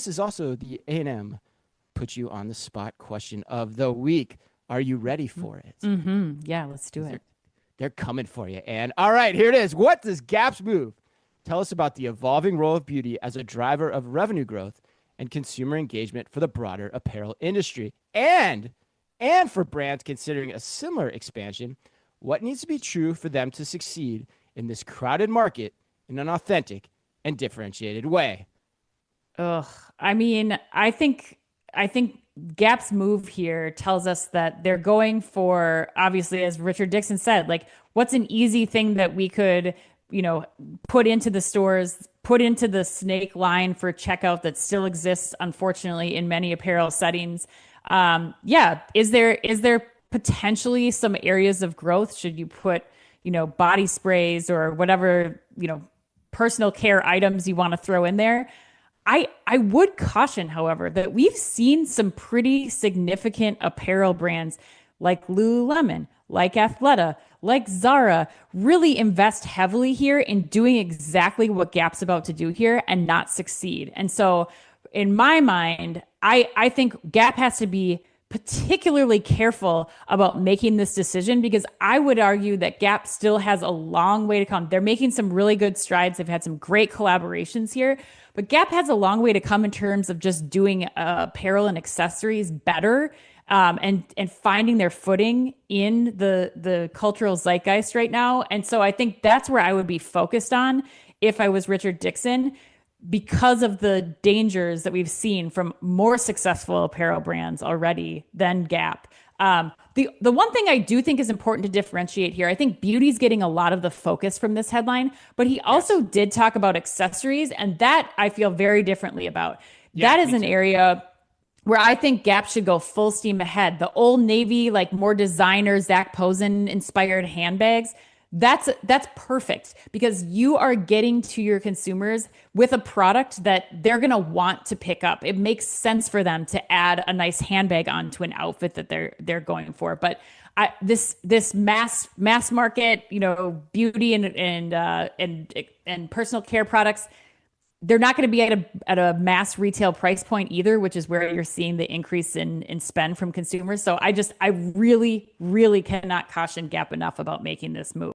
this is also the A&M Put You on the Spot question of the week. Are you ready for it? Mm-hmm. Yeah, let's do it. They're coming for you. And all right, here it is. What does Gap's move tell us about the evolving role of beauty as a driver of revenue growth and consumer engagement for the broader apparel industry? And for brands considering a similar expansion, what needs to be true for them to succeed in this crowded market in an authentic and differentiated way? Ugh. I mean, I think Gap's move here tells us that they're going for, obviously, as Richard Dixon said, like what's an easy thing that we could, you know, put into the stores, put into the snake line for checkout that still exists, unfortunately, in many apparel settings. Yeah, is there potentially some areas of growth? Should you put, body sprays or whatever, personal care items you want to throw in there? I would caution, however, that we've seen some pretty significant apparel brands like Lululemon, like Athleta, like Zara really invest heavily here in doing exactly what Gap's about to do here and not succeed. And so, in my mind, I think Gap has to be particularly careful about making this decision because I would argue that Gap still has a long way to come. They're making some really good strides. They've had some great collaborations here, but Gap has a long way to come in terms of just doing apparel and accessories better, and finding their footing in the cultural zeitgeist right now. And so I think that's where I would be focused on if I was Richard Dixon, because of the dangers that we've seen from more successful apparel brands already than Gap. The one thing I do think is important to differentiate here, I think beauty's getting a lot of the focus from this headline, but he also did talk about accessories, and that I feel very differently about. Yeah, That is me an too. area where I think Gap should go full steam ahead. The Old Navy, like more designer Zach Posen inspired handbags, that's perfect because you are getting to your consumers with a product that they're going to want to pick up. It makes sense for them to add a nice handbag onto an outfit that they're going for. But this mass market, beauty and personal care products, they're not going to be at a mass retail price point either, which is where you're seeing the increase in spend from consumers. So I really, really cannot caution Gap enough about making this move.